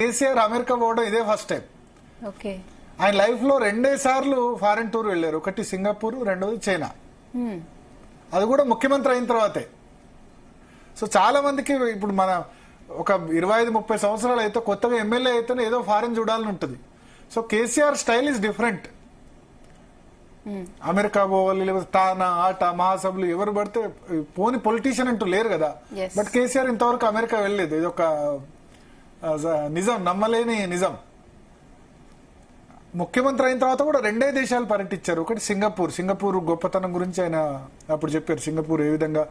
KCR America పోవడం ఇదే first time. Okay. ఆయన లైఫ్ లో 2 సార్లు ఫారెన్ టూర్ వెళ్ళారు. ఒకటి సింగపూర్, రెండోది చైనా. అది కూడా ముఖ్యమంత్రి అయిన తర్వాతే. సో చాలా మందికి ఇప్పుడు మన ఒక 25-30 సంవత్సరాలు అయితే కొత్తగా ఎమ్మెల్యే అయితేనే ఏదో ఫారెన్ చూడాలని ఉంటుంది. So KCR style is different. America పోవాలి, లేకపోతే తానా ఆట మహాసభలు ఎవరు పడితే పోని పొలిటీషియన్ అంటూ లేరు కదా. బట్ కేసీఆర్ ఇంతవరకు అమెరికా వెళ్ళలేదు. ఇది ఒక నిజం, నమ్మలేని నిజం. ముఖ్యమంత్రి అయిన తర్వాత కూడా 2 దేశాలు పర్యటించారు. ఒకటి సింగపూర్ గొప్పతనం గురించి ఆయన అప్పుడు చెప్పారు. సింగపూర్ ఏ విధంగా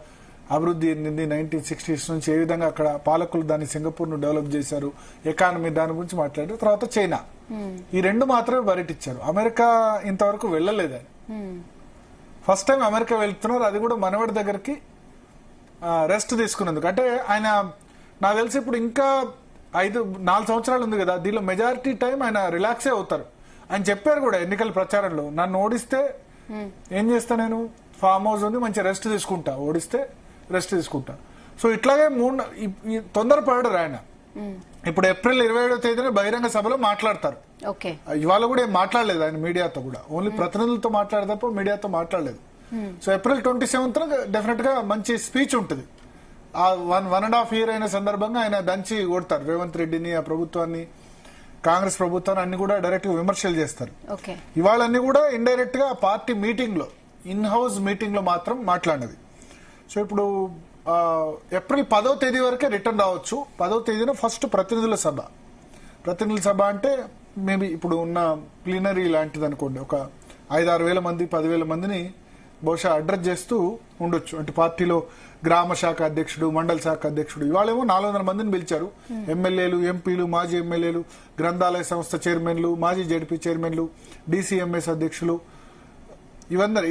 అభివృద్ధి చెందింది 1960s నుంచి, ఏ విధంగా అక్కడ పాలకులు దాన్ని సింగపూర్ ను డెవలప్ చేశారు, ఎకానమీ దాని గురించి మాట్లాడారు. తర్వాత చైనా, ఈ 2 మాత్రమే పర్యటించారు. అమెరికా ఇంతవరకు వెళ్ళలేదు ఆయన. ఫస్ట్ టైం అమెరికా వెళ్తున్నారు, అది కూడా మనవడి దగ్గరికి రెస్ట్ తీసుకున్నందుకు. అంటే ఆయన నాకు తెలిసి ఇప్పుడు ఇంకా 4 సంవత్సరాలు ఉంది కదా, దీనిలో మెజారిటీ టైం ఆయన రిలాక్సే అవుతారు. ఆయన చెప్పారు కూడా ఎన్నికల ప్రచారంలో, నన్ను ఓడిస్తే ఏం చేస్తా, నేను ఫామ్ హౌస్ ఉంది, మంచి రెస్ట్ తీసుకుంటా, ఓడిస్తే రెస్ట్ తీసుకుంటా. సో ఇట్లాగే తొందరపడరు ఆయన. ఇప్పుడు ఏప్రిల్ 27వ తేదీన బహిరంగ సభలో మాట్లాడతారు. ఇవాళ కూడా ఏం మాట్లాడలేదు ఆయన మీడియాతో కూడా, ఓన్లీ ప్రతినిధులతో మాట్లాడే తప్ప మీడియాతో మాట్లాడలేదు. సో ఏప్రిల్ 27న డెఫినెట్ గా మంచి స్పీచ్ ఉంటుంది. ఆ 1.5 year అయిన సందర్భంగా ఆయన దంచి కొడతారు రేవంత్ రెడ్డిని, ఆ ప్రభుత్వాన్ని, కాంగ్రెస్ ప్రభుత్వాన్ని అన్ని కూడా డైరెక్ట్ గా విమర్శలు చేస్తారు. ఇవాళ అన్ని కూడా ఇండైరెక్ట్ గా పార్టీ మీటింగ్ లో, ఇన్ హౌస్ మీటింగ్ లో మాత్రం మాట్లాడినది. సో ఇప్పుడు ఏప్రిల్ 10వ తేదీ వరకే రిటర్న్ రావచ్చు. 10వ తేదీన ఫస్ట్ ప్రతినిధుల సభ అంటే మేబీ ఇప్పుడు ఉన్న ప్లీనరీ లాంటిది అనుకోండి, ఒక 5-6 వేల మంది 10,000 మందిని బహుశా అడ్రస్ చేస్తూ ఉండొచ్చు. అంటే పార్టీలో గ్రామ శాఖ అధ్యక్షుడు, మండల శాఖ అధ్యక్షుడు, ఇవాళేమో 400 మందిని పిలిచారు. ఎమ్మెల్యేలు, ఎంపీలు, మాజీ ఎమ్మెల్యేలు, గ్రంథాలయ సంస్థ చైర్మన్లు, మాజీ జడ్పీ చైర్మన్లు, డీసీఎంఎస్ అధ్యక్షులు,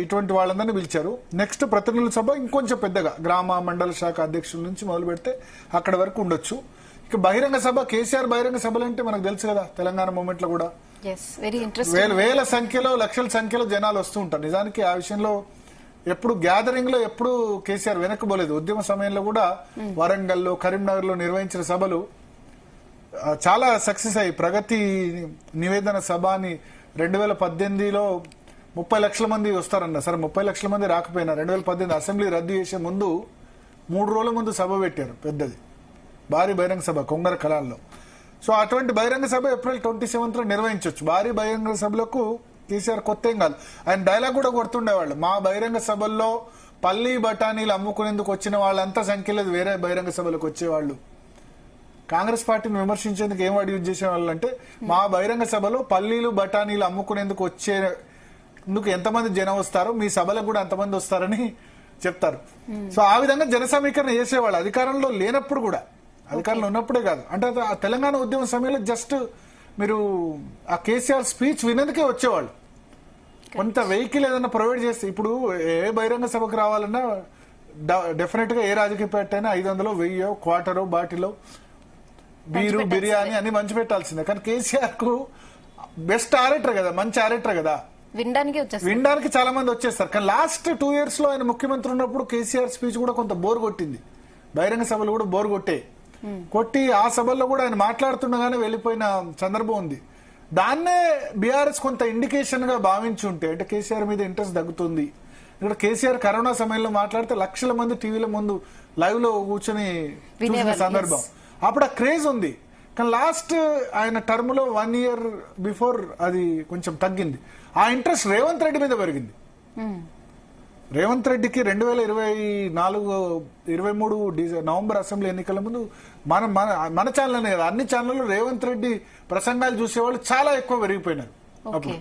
ఇటువంటి వాళ్ళందరినీ పిలిచారు. నెక్స్ట్ ప్రతినిధుల సభ ఇంకొంచెం పెద్దగా గ్రామ మండల శాఖ అధ్యక్షుల నుంచి మొదలు పెడితే అక్కడ వరకు ఉండొచ్చు. ఇక బహిరంగ సభ, కేసీఆర్ బహిరంగ సభలు అంటే మనకు తెలుసు కదా, తెలంగాణ మూమెంట్ లో కూడా వేల సంఖ్యలో, లక్షల సంఖ్యలో జనాలు వస్తూ ఉంటారు. నిజానికి ఆ విషయంలో ఎప్పుడు గ్యాదరింగ్ లో ఎప్పుడు కేసీఆర్ వెనక్కిపోలేదు. ఉద్యమ సమయంలో కూడా వరంగల్లో, కరీంనగర్ లో నిర్వహించిన సభలు చాలా సక్సెస్ అయ్యి, ప్రగతి నివేదన సభ అని 2018లో 30 లక్షల మంది వస్తారన్న. సరే 30 లక్షల మంది రాకపోయినా 2018 అసెంబ్లీ రద్దు చేసే ముందు 3 రోజుల ముందు సభ పెట్టారు, పెద్దది భారీ బహిరంగ సభ కొంగర కళాల్లో. సో అటువంటి బహిరంగ సభ ఏప్రిల్ 27న నిర్వహించవచ్చు. భారీ బహిరంగ సభలకు కేసీఆర్ కొత్త ఏం కాదు. ఆయన డైలాగ్ కూడా కొడుతుండేవాళ్ళు, మా బహిరంగ సభల్లో పల్లి బఠానీలు అమ్ముకునేందుకు వచ్చిన వాళ్ళంతా సంఖ్యలో వేరే బహిరంగ సభలకు వచ్చేవాళ్ళు. కాంగ్రెస్ పార్టీని విమర్శించేందుకు ఏం వాడు యూజ్ చేసేవాళ్ళు అంటే, మా బహిరంగ సభలో పల్లీలు బఠానీలు అమ్ముకునేందుకు వచ్చేందుకు ఎంతమంది జనం వస్తారో మీ సభలకు కూడా అంతమంది వస్తారని చెప్తారు. సో ఆ విధంగా జన సమీకరణ చేసేవాళ్ళు అధికారంలో లేనప్పుడు కూడా, అధికారంలో ఉన్నప్పుడే కాదు. అంటే ఆ తెలంగాణ ఉద్యమ సమయంలో జస్ట్ మీరు ఆ కేసీఆర్ స్పీచ్ వినేందుకే వచ్చేవాళ్ళు. కొంత వెహికల్ ఏదైనా ప్రొవైడ్ చేస్తే, ఇప్పుడు ఏ బహిరంగ సభకు రావాలన్నా డెఫినెట్ గా ఏ రాజకీయ పార్టీ అయినా 500, 1000, క్వార్టరో, బాటిలో బీరు, బిర్యానీ అన్ని మంచి పెట్టాల్సిందే. కానీ కేసీఆర్ కు బెస్ట్ ఆరేటర్ కదా, మంచి ఆరేటర్ కదా, వినడానికి చాలా మంది వచ్చేస్తారు. కానీ లాస్ట్ 2 years లో ఆయన ముఖ్యమంత్రి ఉన్నప్పుడు కేసీఆర్ స్పీచ్ కూడా కొంత బోర్ కొట్టింది. బహిరంగ సభలు కూడా బోర్ కొట్టి ఆ సభల్లో కూడా ఆయన మాట్లాడుతుండగానే వెళ్ళిపోయిన సందర్భం ఉంది. దాన్నే బీఆర్ఎస్ కొంత ఇండికేషన్ గా భావించుంటే, అంటే కేసీఆర్ మీద ఇంట్రెస్ట్ తగ్గుతుంది. ఇక్కడ కేసీఆర్ కరోనా సమయంలో మాట్లాడితే లక్షల మంది టీవీల ముందు లైవ్ లో కూర్చొని చూసిన సందర్భం, అప్పుడు ఆ క్రేజ్ ఉంది. కానీ లాస్ట్ ఆయన టర్మ్ లో 1 year బిఫోర్ అది కొంచెం తగ్గింది. ఆ ఇంట్రెస్ట్ రేవంత్ రెడ్డి మీద పెరిగింది. రేవంత్ రెడ్డికి 2024-23 నవంబర్ అసెంబ్లీ ఎన్నికల ముందు మన ఛానల్ అనే కదా, అన్ని ఛానల్లో రేవంత్ రెడ్డి ప్రసంగాలు చూసేవాళ్ళు చాలా ఎక్కువ పెరిగిపోయినారు. అప్పుడు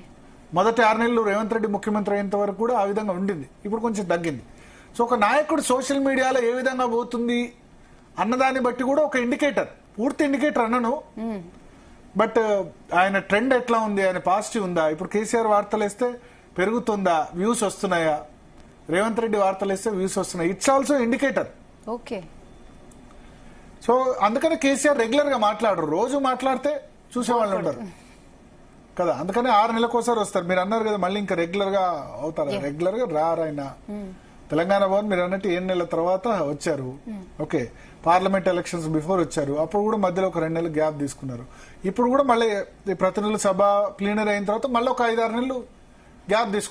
మొదటి 6 నెలలు రేవంత్ రెడ్డి ముఖ్యమంత్రి అయ్యేంత వరకు కూడా ఆ విధంగా ఉండింది. ఇప్పుడు కొంచెం తగ్గింది. సో ఒక నాయకుడు సోషల్ మీడియాలో ఏ విధంగా పోతుంది అన్నదాన్ని బట్టి కూడా ఒక ఇండికేటర్, పూర్తి ఇండికేటర్ అన్నను. బట్ ఆయన ట్రెండ్ ఎట్లా ఉంది, ఆయన పాజిటివ్ ఉందా? ఇప్పుడు కేసీఆర్ వార్తలు వేస్తే పెరుగుతుందా, వ్యూస్ వస్తున్నాయా? రేవంత్ రెడ్డి వార్తలు వేస్తే వ్యూస్ వస్తున్నాయి. It's also indicator. Okay. So అందుకనే కేసీఆర్ రెగ్యులర్ గా మాట్లాడరు. రోజు మాట్లాడితే చూసేవాళ్ళు ఉండరు కదా, అందుకనే 6 నెలలకోసారి వస్తారు. మీరు అన్నారు కదా, మళ్ళీ ఇంకా రెగ్యులర్ గా అవుతారు. రెగ్యులర్ గా రారైనా తెలంగాణ భవన్ మీరు అన్నట్టు 7 నెలల తర్వాత వచ్చారు. ఓకే, పార్లమెంట్ ఎలక్షన్స్ బిఫోర్ వచ్చారు. అప్పుడు కూడా మధ్యలో ఒక 2 నెలలు గ్యాప్ తీసుకున్నారు. ఇప్పుడు కూడా మళ్ళీ ప్రతినిధుల సభ ప్లీనరీ అయిన తర్వాత మళ్ళీ ఒక 5-6 నెలలు గ్యాప్ తీసుకున్నారు.